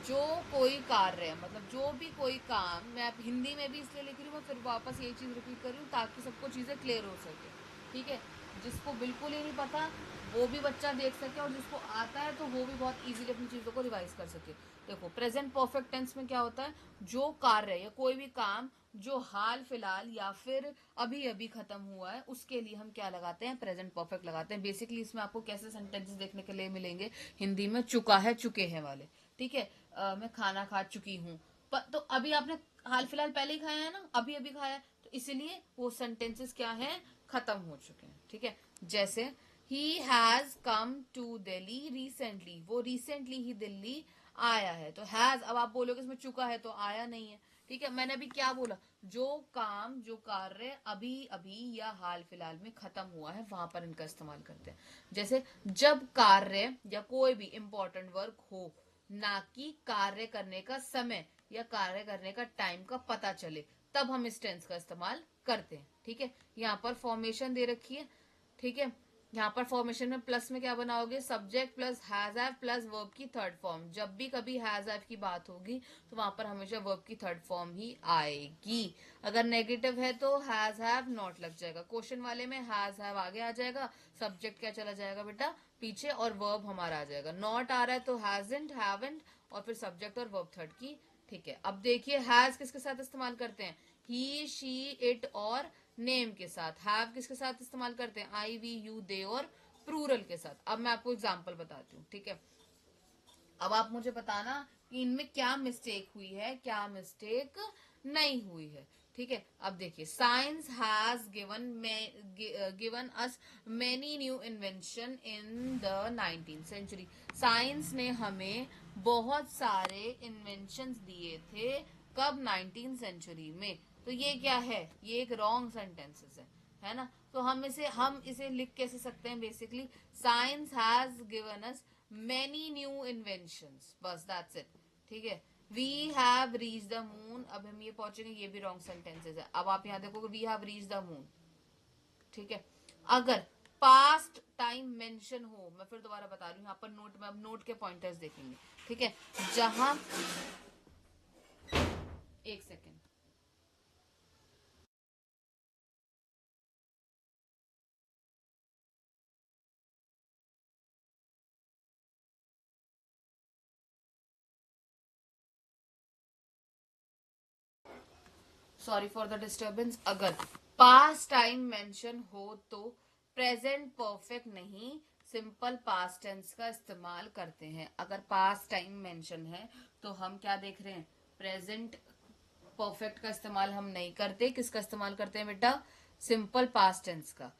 Speaker 1: जो कोई कार्य है, मतलब जो भी कोई काम, मैं अब हिंदी में भी इसलिए लिख रही हूँ, मैं फिर वापस यही चीज़ रिपीट कर रही हूँ ताकि सबको चीज़ें क्लियर हो सके, ठीक है। जिसको बिल्कुल ही नहीं पता वो भी बच्चा देख सके, और जिसको आता है तो वो भी बहुत इजीली अपनी चीज़ों को रिवाइज कर सके। देखो प्रेजेंट परफेक्ट टेंस में क्या होता है, जो कार्य या कोई भी काम जो हाल फिलहाल या फिर अभी अभी खत्म हुआ है उसके लिए हम क्या लगाते हैं, प्रेजेंट परफेक्ट लगाते हैं। बेसिकली इसमें आपको कैसे सेंटेंसेस देखने के लिए मिलेंगे हिंदी में, चुका है, चुके हैं वाले, ठीक है। मैं खाना खा चुकी हूँ, तो अभी आपने हाल फिलहाल पहले ही खाया है ना, अभी अभी खाया है, तो इसीलिए वो सेंटेंसेस क्या है, खत्म हो चुके हैं, ठीक है। जैसे he has come to Delhi recently, वो रिसेंटली ही दिल्ली आया है, तो हैज, अब आप बोलोगे इसमें चुका है तो आया नहीं है, ठीक है। मैंने अभी क्या बोला, जो काम, जो कार्य अभी अभी या हाल फिलहाल में खत्म हुआ है वहां पर इनका इस्तेमाल करते हैं। जैसे जब कार्य या कोई भी इंपॉर्टेंट वर्क हो, ना कि कार्य करने का समय या कार्य करने का टाइम का पता चले, तब हम इस टेंस का इस्तेमाल करते हैं, ठीक है। यहाँ पर फॉर्मेशन दे रखी है, ठीक है। यहाँ पर फॉर्मेशन में प्लस में क्या बनाओगे, subject plus has have plus verb की थर्ड फॉर्म। जब भी कभी हैज हैव की बात होगी तो वहां पर हमेशा वर्ब की थर्ड फॉर्म ही आएगी। अगर नेगेटिव है तो हैज हैव नॉट लग जाएगा, क्वेश्चन वाले में हैज हैव आगे आ जाएगा, सब्जेक्ट क्या चला जाएगा बेटा पीछे, और वर्ब हमारा आ जाएगा। नॉट आ रहा है तो हैजंट, हैवंट, और फिर सब्जेक्ट और वर्ब थर्ड की, ठीक है। अब देखिए हैज किसके साथ इस्तेमाल करते हैं, ही, शी, इट और नेम के साथ। हैव किसके साथ इस्तेमाल करते हैं, आई, वी, यू, दे और प्लूरल के साथ। अब मैं आपको एग्जांपल बताती हूँ, ठीक है। अब आप मुझे बताना कि इनमें क्या मिस्टेक हुई है, क्या मिस्टेक नहीं हुई है, ठीक है। अब देखिए science has given us many new invention in the 19th century, science ने हमें बहुत सारे इन्वेंशंस दिए थे, कब, 19th सेंचुरी में। तो ये क्या है, ये एक रॉन्ग सेंटेंसेस है ना। तो हम इसे लिख कैसे सकते हैं, basically science has given us many new inventions, बस दैट्स इट, ठीक है। We have reach the moon, अब हम ये पहुंचेंगे, ये भी रॉन्ग सेंटेंसेज है। अब आप यहाँ देखोगे we have reach the moon, ठीक है। अगर पास्ट टाइम मेंशन हो, मैं फिर दोबारा बता रही हूँ, यहाँ पर नोट में अब नोट के पॉइंटर्स देखेंगे, ठीक है। जहां एक second, sorry for the disturbance. अगर पास्ट टाइम मेंशन हो तो प्रेजेंट परफेक्ट नहीं, सिंपल पास्ट टेंस का इस्तेमाल करते हैं। अगर पास्ट टाइम मेंशन है तो हम क्या देख रहे हैं, प्रेजेंट परफेक्ट का इस्तेमाल हम नहीं करते। किसका इस्तेमाल करते हैं बेटा, सिंपल पास्ट टेंस का।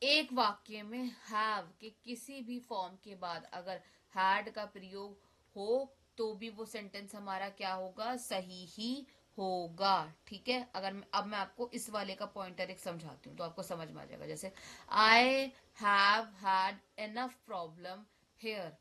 Speaker 1: एक वाक्य में हैव के किसी भी फॉर्म के बाद अगर हैड का प्रयोग हो तो भी वो सेंटेंस हमारा क्या होगा, सही ही होगा, ठीक है। अगर अब मैं आपको इस वाले का पॉइंटर एक समझाती हूँ तो आपको समझ में आ जाएगा। जैसे I have had enough problem here,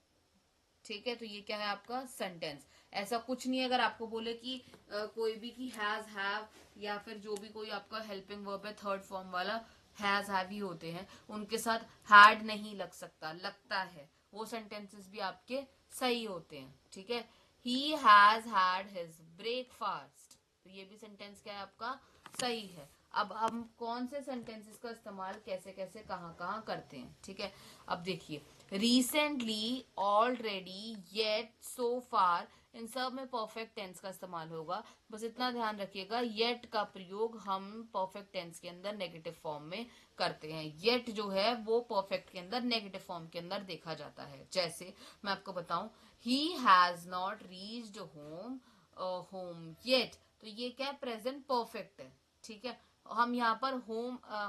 Speaker 1: ठीक है, तो ये क्या है आपका सेंटेंस। ऐसा कुछ नहीं है अगर आपको बोले कि कोई भी कि हैज हैव या फिर जो भी कोई आपका हेल्पिंग वर्ब है थर्ड फॉर्म वाला, हैज हैव ही होते हैं, उनके साथ हैड नहीं लग सकता, लगता है, वो सेंटेंसेस भी आपके सही होते हैं, ठीक है। He has had his breakfast, तो ये भी सेंटेंस क्या है आपका, सही है। अब हम कौन से सेंटेंसेस का इस्तेमाल कैसे कैसे कहाँ कहाँ करते हैं, ठीक है। अब देखिए, रिसेंटली, ऑलरेडी, येट, सो फार, इन सब में परफेक्ट टेंस का इस्तेमाल होगा। बस इतना ध्यान रखिएगा, येट का प्रयोग हम परफेक्ट टेंस के अंदर नेगेटिव फॉर्म में करते हैं। येट जो है वो परफेक्ट के अंदर नेगेटिव फॉर्म के अंदर देखा जाता है। जैसे मैं आपको बताऊं, he has not reached home home yet, तो ये क्या है, प्रेजेंट परफेक्ट है, ठीक है। हम यहाँ पर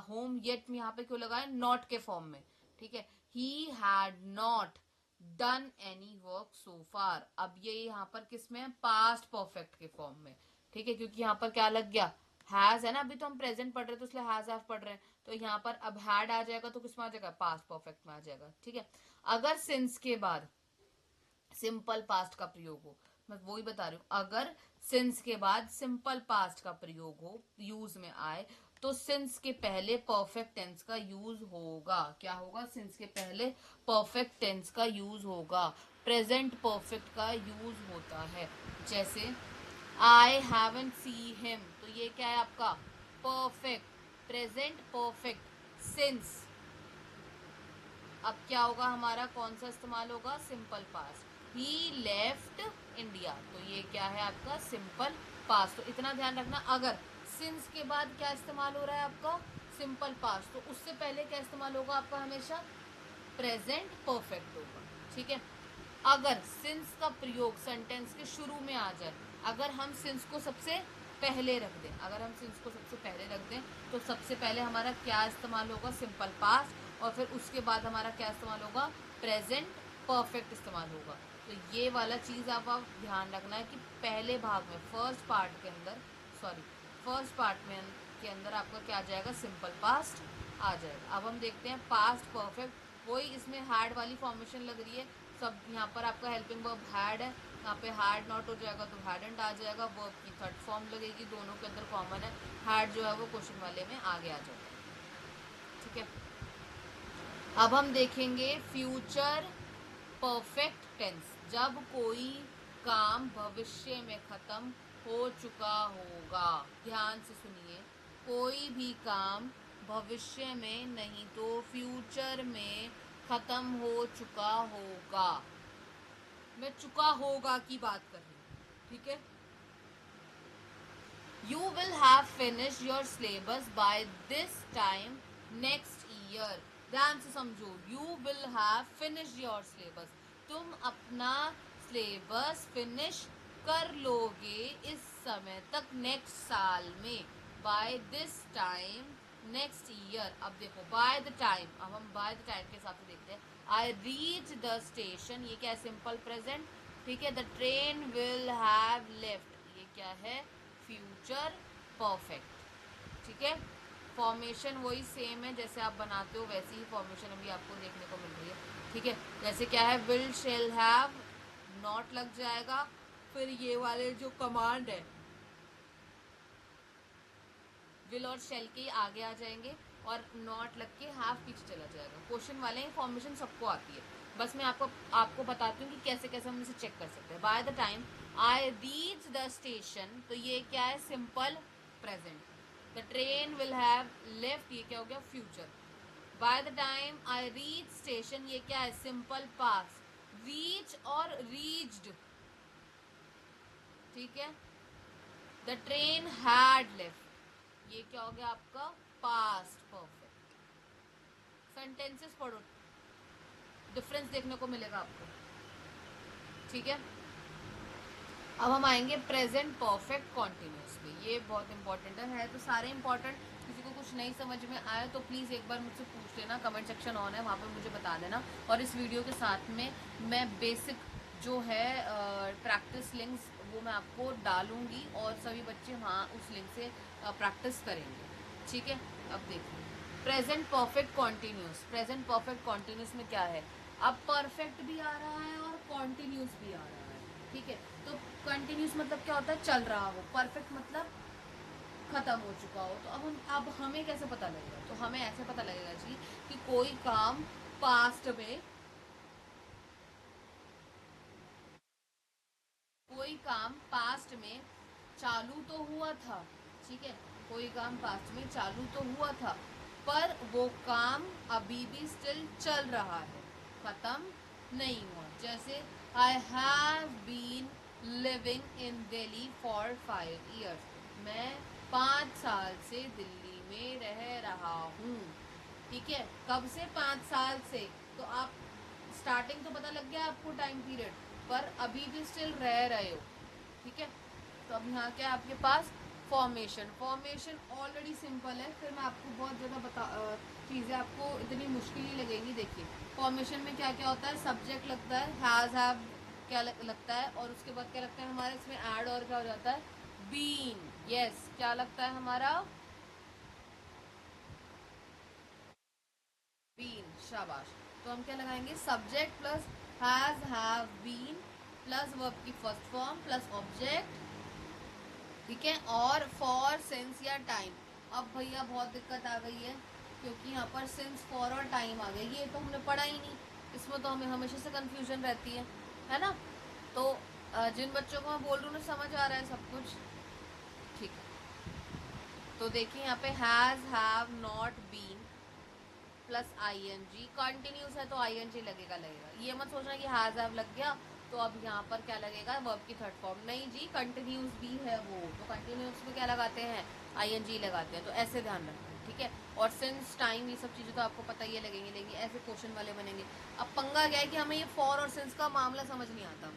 Speaker 1: होम येट में यहाँ पे क्यों लगाए, नॉट के फॉर्म में, ठीक है। He had not done any work so far, अब ये यहाँ पर किस में है, पास्ट परफेक्ट के फॉर्म में, ठीक है, क्योंकि यहाँ पर क्या लग गया, हैज है ना, अभी तो हम प्रेजेंट पढ़ रहे हैं तो इसलिए हैज हैव पढ़ रहे हैं, तो यहाँ पर अब हैड आ जाएगा तो किसमें आ जाएगा, पास्ट परफेक्ट में आ जाएगा, ठीक है। अगर सिंस के बाद सिंपल पास्ट का प्रयोग हो, मैं वही बता रही हूँ, अगर सिंस के बाद सिंपल पास्ट का प्रयोग हो, यूज में आए, तो सिंस के पहले परफेक्ट टेंस का यूज होगा। क्या होगा, सिंस के पहले परफेक्ट टेंस का यूज होगा, प्रेजेंट परफेक्ट का यूज होता है। जैसे आई हैवंट सी हिम, तो ये क्या है आपका, परफेक्ट, प्रेजेंट परफेक्ट, सिंस। अब क्या होगा हमारा, कौन सा इस्तेमाल होगा, सिंपल पास्ट। ही लेफ्ट इंडिया, तो ये क्या है आपका, सिंपल पास्ट। तो इतना ध्यान रखना, अगर सिंस के बाद क्या इस्तेमाल हो रहा है आपका, सिंपल पास्ट, तो उससे पहले क्या इस्तेमाल होगा आपका, हमेशा प्रेजेंट परफेक्ट होगा, ठीक है। अगर सिंस का प्रयोग सेंटेंस के शुरू में आ जाए, अगर हम सिंस को सबसे पहले रख दें, अगर हम सिंस को सबसे पहले रख दें तो सबसे पहले हमारा क्या इस्तेमाल होगा, सिंपल पास्ट, और फिर उसके बाद हमारा क्या इस्तेमाल होगा, प्रेजेंट परफेक्ट इस्तेमाल होगा। तो ये वाला चीज़ आप ध्यान रखना है कि पहले भाग में, फर्स्ट पार्ट के अंदर, सॉरी, फर्स्ट पार्ट में के अंदर आपका क्या आ जाएगा, सिंपल पास्ट आ जाएगा। अब हम देखते हैं पास्ट परफेक्ट, वही इसमें हैड वाली फॉर्मेशन लग रही है सब। यहाँ पर आपका हेल्पिंग वर्ब हैड है, यहाँ पे हैड नॉट हो जाएगा तो हैडंट आ जाएगा, वर्ब की थर्ड फॉर्म लगेगी, दोनों के अंदर कॉमन है, हैड जो है वो क्वेश्चन वाले में आगे आ जाएगा, ठीक है। अब हम देखेंगे फ्यूचर परफेक्ट टेंस, जब कोई काम भविष्य में खत्म हो चुका होगा। ध्यान से सुनिए, कोई भी काम भविष्य में नहीं तो फ्यूचर में खत्म हो चुका होगा। मैं चुका होगा की बात कर रही हूँ, ठीक है। You will have finish your syllabus by this time next year, ध्यान से समझो, you will have finish your syllabus, तुम अपना सिलेबस फिनिश कर लोगे इस समय तक, नेक्स्ट साल में, by this time next year. अब देखो बाय द टाइम, अब हम बाय द टाइम के हिसाब से देखते हैं। आई रीच द स्टेशन, ये क्या है, सिंपल प्रेजेंट, ठीक है। The train will have left, ये क्या है, फ्यूचर परफेक्ट, ठीक है। फॉर्मेशन वही सेम है, जैसे आप बनाते हो वैसी ही फॉर्मेशन अभी आपको देखने को मिल रही है, ठीक है। जैसे क्या है, विल शेल हैव, नॉट लग जाएगा, फिर ये वाले जो कमांड है विल और शेल के आगे आ जाएंगे और नॉट लग के हाफ पीछे चला जाएगा। क्वेश्चन वाले इंफॉर्मेशन सबको आती है, बस मैं आपको आपको बताती हूँ कि कैसे कैसे हम इसे चेक कर सकते हैं। By the time I reach the station, तो ये क्या है, simple present. The train will have left, ये क्या हो गया, future. By the time I reach station, ये क्या है, सिंपल पास। रीच और रीच्ड, ठीक है। द ट्रेन हैड लेफ्ट, ये क्या हो गया आपका, पास्ट परफेक्ट। सेंटेंसेस पढ़ो, डिफरेंस देखने को मिलेगा आपको, ठीक है। अब हम आएंगे प्रेजेंट परफेक्ट कॉन्टिन्यूस पे, ये बहुत इंपॉर्टेंट है तो सारे इंपॉर्टेंट। किसी को कुछ नहीं समझ में आया तो प्लीज़ एक बार मुझसे पूछ लेना, कमेंट सेक्शन ऑन है, वहाँ पर मुझे बता देना। और इस वीडियो के साथ में मैं बेसिक जो है प्रैक्टिस लिंक्स वो मैं आपको डालूंगी और सभी बच्चे वहाँ उस लिंक से प्रैक्टिस करेंगे, ठीक है। अब देखिए present perfect continuous, present perfect continuous में क्या है, अब परफेक्ट भी आ रहा है और कॉन्टिन्यूस भी आ रहा है, ठीक है। तो कंटिन्यूस मतलब क्या होता है, चल रहा हो। परफेक्ट मतलब खत्म हो चुका हो। तो अब हमें कैसे पता लगेगा, तो हमें ऐसे पता लगेगा जी कि कोई काम पास्ट में, कोई काम पास्ट में चालू तो हुआ था, ठीक है। कोई काम पास्ट में चालू तो हुआ था पर वो काम अभी भी स्टिल चल रहा है, खत्म नहीं हुआ। जैसे I have been living in Delhi for 5 years, मैं 5 साल से दिल्ली में रह रहा हूँ, ठीक है। कब से, 5 साल से। तो आप स्टार्टिंग तो पता लग गया आपको टाइम पीरियड, पर अभी भी स्टिल रह रहे हो, ठीक है। तो अब यहाँ क्या है आपके पास, फॉर्मेशन। फॉर्मेशन ऑलरेडी सिंपल है, फिर मैं आपको बहुत ज़्यादा चीज़ें आपको इतनी मुश्किल ही लगेंगी। देखिए फॉर्मेशन में क्या क्या होता है, सब्जेक्ट लगता है, हैज़ हैव क्या लगता है, और उसके बाद क्या लगता है हमारे इसमें ऐड और क्या हो जाता है, बीन। यस, क्या लगता है हमारा, बीन, शाबाश। तो हम क्या लगाएंगे, subject plus has have been plus verb की फर्स्ट फॉर्म प्लस ऑब्जेक्ट, ठीक है। और फॉर, सिंस या टाइम। अब भैया बहुत दिक्कत आ गई है क्योंकि यहाँ पर सिंस, फॉर और टाइम आ गई, ये तो हमने पढ़ा ही नहीं, इसमें तो हमें हमेशा से कंफ्यूजन रहती है ना। तो जिन बच्चों को मैं बोल रही हूँ ना समझ आ रहा है सब कुछ, ठीक है। तो देखिए यहाँ पे has have not been plus I N G, continuous है तो आई एन जी लगेगा लगेगा। ये मत सोचना कि हैज हैव लग गया तो अब यहाँ पर क्या लगेगा, वर्ब की थर्ड फॉर्म, नहीं जी, कंटिन्यूस भी है वो, तो कंटिन्यूस में क्या लगाते हैं, आई एन जी लगाते हैं, तो ऐसे ध्यान रखना, ठीक है। और सिंस, टाइम, ये सब चीज़ें तो आपको पता ही है लगेंगे, लेकिन ऐसे क्वेश्चन वाले बनेंगे। अब पंगा क्या है कि हमें ये फॉर और सिंस का मामला समझ नहीं आता,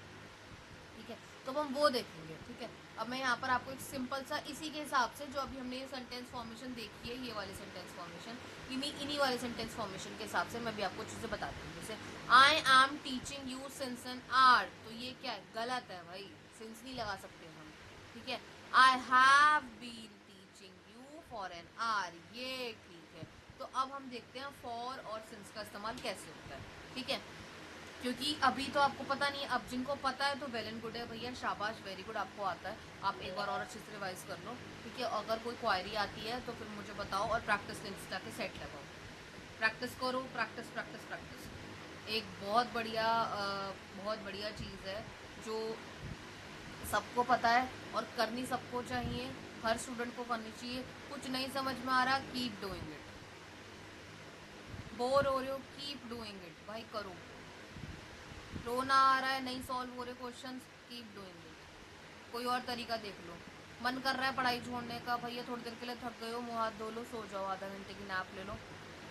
Speaker 1: ठीक है। तो हम वो देखेंगे, ठीक है। अब मैं यहाँ पर आपको एक सिंपल सा इसी के हिसाब से जो अभी हमने ये सेंटेंस फॉर्मेशन देखी है, ये वाली सेंटेंस फॉर्मेशन, इन्हीं वाले सेंटेंस फॉर्मेशन के हिसाब से मैं भी आपको चीज़ें बताती हूँ। जैसे I am teaching you since an hour, तो ये क्या है, गलत है भाई, सिंस नहीं लगा सकते हम, ठीक है। I have been teaching you for an hour, ये ठीक है। तो अब हम देखते हैं फॉर और सिंस का इस्तेमाल कैसे होता है, ठीक है। क्योंकि अभी तो आपको पता नहीं है, अब जिनको पता है तो वेल एंड गुड है भैया, शाबाश, वेरी गुड, आपको आता है। आप एक बार और अच्छे से रिवाइज कर लो, ठीक है। अगर कोई क्वायरी आती है तो फिर मुझे बताओ और प्रैक्टिस लिंक्स जाके सेट लगाओ, प्रैक्टिस करो, प्रैक्टिस प्रैक्टिस प्रैक्टिस। एक बहुत बढ़िया चीज़ है जो सबको पता है और करनी सबको चाहिए, हर स्टूडेंट को करनी चाहिए। कुछ नहीं समझ में आ रहा, कीप डूइंग इट। बोर हो रहे हो, कीप डूइंग इट, भाई करो। रोना आ रहा है, नहीं सॉल्व हो रहे क्वेश्चन, कीप डूइंग इट। कोई और तरीका देख लो। मन कर रहा है पढ़ाई छोड़ने का, भैया थोड़ी देर के लिए थक गए हो, मुँह हाथ धो लो, सो जाओ, आधा घंटे की नैप ले लो,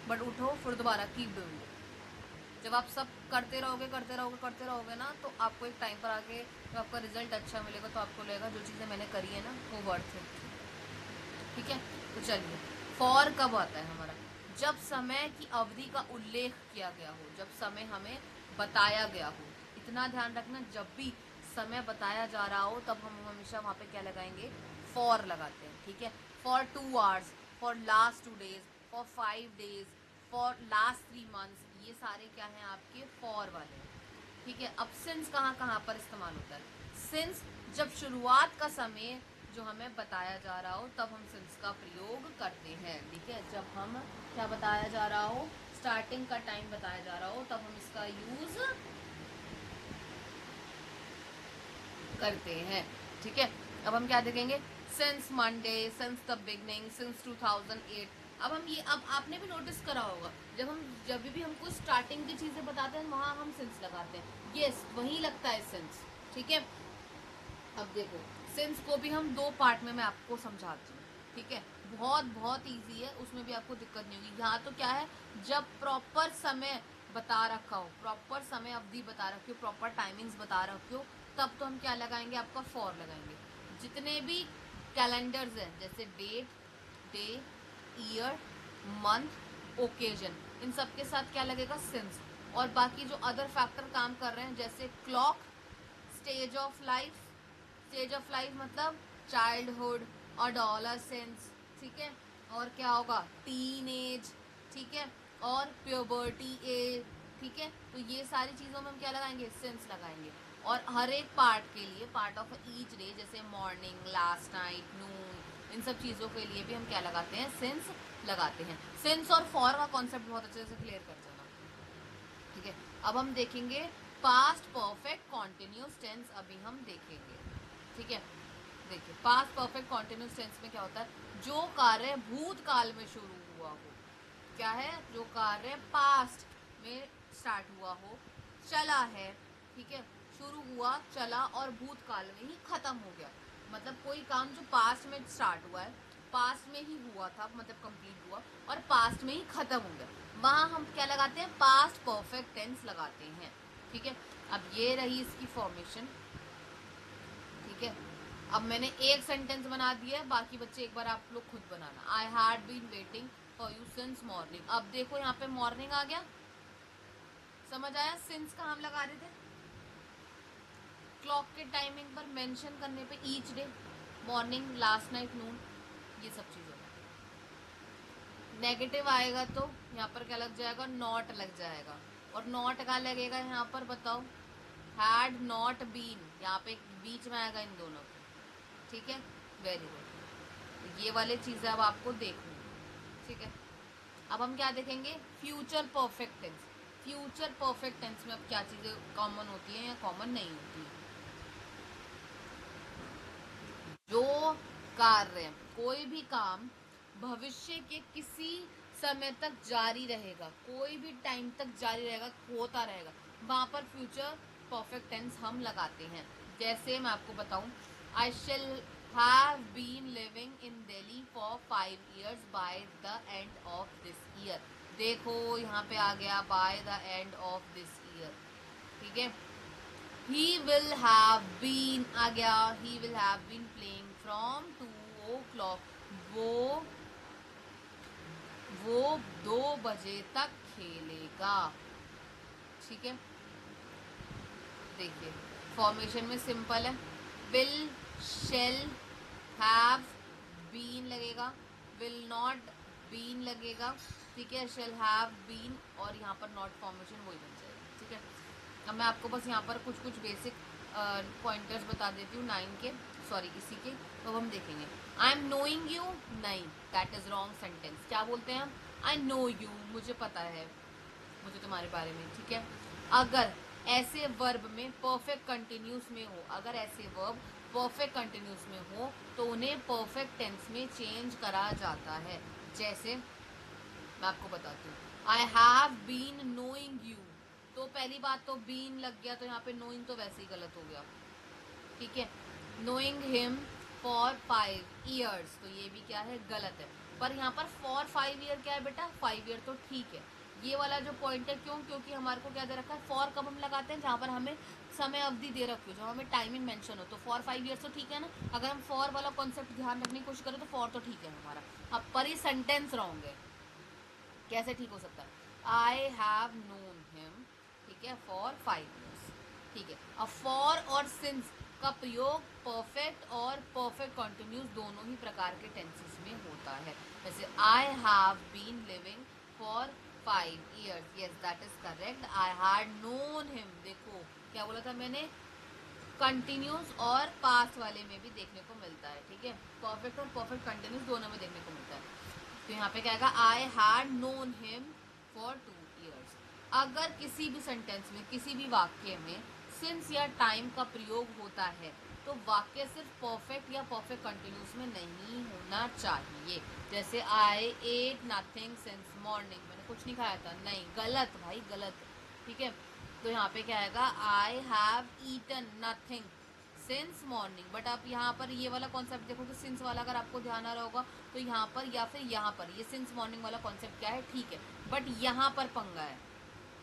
Speaker 1: बट उठो फिर दोबारा, कीप डूइंग इट। जब आप सब करते रहोगे करते रहोगे करते रहोगे ना, तो आपको एक टाइम पर आके जब आपका रिजल्ट अच्छा मिलेगा तो आपको लगेगा जो चीज़ें मैंने करी है ना वो वर्थ है, ठीक है। तो चलिए, फॉर कब आता है हमारा, जब समय की अवधि का उल्लेख किया गया हो, जब समय हमें बताया गया हो। इतना ध्यान रखना, जब भी समय बताया जा रहा हो तब हम हमेशा वहाँ पे क्या लगाएंगे, फॉर लगाते हैं, ठीक है। For 2 hours, for last 2 days, for 5 days, for last 3 months, ये सारे क्या हैं आपके फॉर वाले हैं, ठीक है। अब सिंस कहाँ कहाँ पर इस्तेमाल होता है, सिंस जब शुरुआत का समय जो हमें बताया जा रहा हो तब हम सिंस का प्रयोग करते हैं। ठीक है, जब हम क्या बताया जा रहा हो, स्टार्टिंग का टाइम बताया जा रहा हो तब हम इसका यूज करते हैं। ठीक है, अब हम क्या देखेंगे, since Monday, since the beginning, since 2008। अब आपने भी नोटिस करा होगा, जब भी हमको स्टार्टिंग की चीजें बताते हैं वहां हम सिंस लगाते हैं। यस, वही लगता है सिंस। ठीक है, अब देखो, सिंस को भी हम दो पार्ट में मैं आपको समझाती हूँ। ठीक है, बहुत बहुत इजी है, उसमें भी आपको दिक्कत नहीं होगी। यहाँ तो क्या है, जब प्रॉपर समय बता रखा हो, प्रॉपर समय अवधि बता रखी हो, प्रॉपर टाइमिंग्स बता रखी हो, तब तो हम क्या लगाएंगे, आपका फॉर लगाएंगे। जितने भी कैलेंडर्स हैं, जैसे date, day, year, month, occasion, इन सब के साथ क्या लगेगा, सिंस। और बाकी जो अदर फैक्टर काम कर रहे हैं, जैसे clock, stage of life, stage of life मतलब चाइल्डहुड, अडोलसेंस। ठीक है, और क्या होगा, टीन एज। ठीक है, और प्यूबर्टी एज। ठीक है, तो ये सारी चीज़ों में हम क्या लगाएंगे, सिंस लगाएंगे। और हर एक पार्ट के लिए, पार्ट ऑफ ईच डे, जैसे मॉर्निंग, लास्ट नाइट, नून, इन सब चीज़ों के लिए भी हम क्या लगाते हैं, सिंस लगाते हैं। सिंस और फॉर का कॉन्सेप्ट बहुत अच्छे से क्लियर कर देना। ठीक है, अब हम देखेंगे पास्ट परफेक्ट कॉन्टिन्यूस टेंस, अभी हम देखेंगे। ठीक है, देखिए पास्ट परफेक्ट कॉन्टिन्यूस टेंस में क्या होता है, जो कार्य भूतकाल में शुरू हुआ हो। क्या है, जो कार्य पास्ट में स्टार्ट हुआ हो, चला है। ठीक है, शुरू हुआ, चला और भूतकाल में ही खत्म हो गया। मतलब कोई काम जो पास्ट में स्टार्ट हुआ है, पास्ट में ही हुआ था, मतलब कंप्लीट हुआ और पास्ट में ही खत्म हो गया, वहां हम क्या लगाते हैं, पास्ट परफेक्ट टेंस लगाते हैं। ठीक है, अब ये रही इसकी फॉर्मेशन। ठीक है, अब मैंने एक सेंटेंस बना दिया है, बाकी बच्चे एक बार आप लोग खुद बनाना। I had been waiting for you since morning. अब देखो यहाँ पे मॉर्निंग आ गया, समझ आया, सिंस का हम लगा रहे थे। क्लॉक के टाइमिंग पर मेंशन करने पे each day, morning, last night, noon, ये सब चीज़ें। नेगेटिव आएगा तो यहाँ पर क्या लग जाएगा, नॉट लग जाएगा। और नॉट का लगेगा यहाँ पर, बताओ, हैड नॉट बीन, यहाँ पे बीच में आएगा इन दोनों के। ठीक है, वेरी गुड, ये वाले चीज़ें अब आपको देखनी है। ठीक है, अब हम क्या देखेंगे, future perfect tense. Future perfect tense में अब क्या चीज़ें कॉमन होती हैं या कॉमन नहीं होती है। जो कार्य, कोई भी काम भविष्य के किसी समय तक जारी रहेगा, कोई भी टाइम तक जारी रहेगा, होता रहेगा, वहां पर फ्यूचर परफेक्ट टेंस हम लगाते हैं। जैसे मैं आपको बताऊं, I shall have been living in Delhi for 5 years by the end of this year. देखो यहाँ पे आ गया by the end of this year. ठीक है, he will have been आ गया, he will have been playing from 2 o'clock। वो वो 2 बजे तक खेलेगा। ठीक है, देखिए फॉर्मेशन में सिंपल है, विल, शेल, हैव, बीन लगेगा, विल नॉट, बीन लगेगा। ठीक है, शेल हैव बीन, और यहाँ पर नॉट फॉर्मेशन वही बन जाएगी। ठीक है, अब मैं आपको बस यहाँ पर कुछ कुछ बेसिक पॉइंटर्स बता देती हूँ 9 के, सॉरी इसी के, तो हम देखेंगे। आई एम नोइंग यू, नहीं, दैट इज रॉन्ग सेंटेंस। क्या बोलते हैं हम, आई नो यू, मुझे पता है, मुझे तुम्हारे बारे में। ठीक है, अगर ऐसे वर्ब में परफेक्ट कंटिन्यूस में हो, अगर ऐसे वर्ब परफेक्ट कंटिन्यूस में हो तो उन्हें परफेक्ट टेंस में चेंज करा जाता है। जैसे मैं आपको बताती हूँ, I have been knowing you, तो पहली बात तो बीन लग गया, तो यहाँ पे नोइंग तो वैसे ही गलत हो गया। ठीक है, नोइंग हिम फॉर 5 years, तो ये भी क्या है, गलत है। पर यहाँ पर फॉर 5 year क्या है बेटा, 5 year तो ठीक है। ये वाला जो पॉइंट है, क्यों, क्योंकि हमारे को क्या दे रखा है, फॉर कब हम लगाते हैं, जहाँ पर हमें समय अवधि दे रखी हो, जहाँ हमें टाइमिंग मेंशन हो, तो फॉर 5 years तो ठीक है ना। अगर हम फॉर वाला कॉन्सेप्ट ध्यान रखने की कोशिश करें तो फॉर तो ठीक है हमारा। अब पर ही सेंटेंस रॉन्ग है, कैसे ठीक हो सकता है, आई हैव नोन हिम, ठीक है, फॉर 5 years। ठीक है, अब फॉर और सिंस का प्रयोग परफेक्ट और परफेक्ट कॉन्टिन्यूस दोनों ही प्रकार के टेंसेस में होता है। जैसे I have been living for 5 years, yes that is correct. I had known him, देखो क्या बोला था मैंने, कंटिन्यूस और पास्ट वाले में भी देखने को मिलता है, ठीक है। परफेक्ट और परफेक्ट कंटिन्यूस दोनों में देखने को मिलता है। तो यहाँ पे क्या आएगा, आई had known him for 2 years। अगर किसी भी सेंटेंस में, किसी भी वाक्य में सिंस या टाइम का प्रयोग होता है तो वाक्य सिर्फ परफेक्ट या परफेक्ट कंटिन्यूस में नहीं होना चाहिए। जैसे आई एट नथिंग सिंस मॉर्निंग, मैंने कुछ नहीं खाया था, नहीं, गलत भाई, गलत, ठीक है। तो यहाँ पे क्या आएगा, I have eaten nothing since morning. But आप यहाँ पर ये वाला कॉन्सेप्ट देखो कि सिंस वाला अगर आपको ध्यान आ रहा होगा तो यहाँ पर या फिर यहाँ पर ये सिंस मॉर्निंग वाला कॉन्सेप्ट क्या है, ठीक है, बट यहाँ पर पंगा है,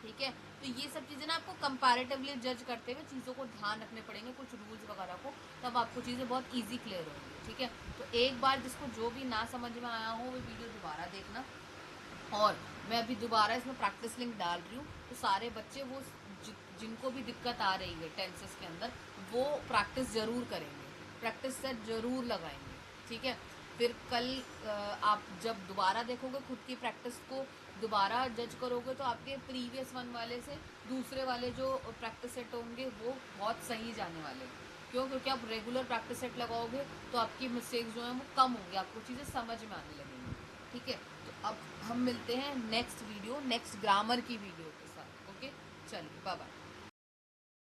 Speaker 1: ठीक है। तो ये सब चीज़ें ना आपको कंपैरेटिवली जज करते हुए चीज़ों को ध्यान रखने पड़ेंगे, कुछ रूल्स वगैरह को, तब आपको चीज़ें बहुत ईजी क्लियर होंगी, ठीक है। तो एक बार जिसको जो भी ना समझ में आया हो वो वीडियो दोबारा देखना, और मैं अभी दोबारा इसमें प्रैक्टिस लिंक डाल रही हूँ, तो सारे बच्चे वो जिनको भी दिक्कत आ रही है टेंसेस के अंदर वो प्रैक्टिस ज़रूर करेंगे, प्रैक्टिस सेट ज़रूर लगाएंगे, ठीक है। फिर कल आप जब दोबारा देखोगे खुद की प्रैक्टिस को, दोबारा जज करोगे, तो आपके प्रीवियस वन वाले से दूसरे वाले जो प्रैक्टिस सेट होंगे वो बहुत सही जाने वाले हैं। क्यों? क्योंकि आप रेगुलर प्रैक्टिस सेट लगाओगे तो आपकी मिस्टेक्स जो हैं वो कम होंगी, आपको चीज़ें समझ में आने लगेंगी, ठीक है। तो अब हम मिलते हैं नेक्स्ट वीडियो, नेक्स्ट ग्रामर की वीडियो के साथ। ओके, चलिए बाय बाय।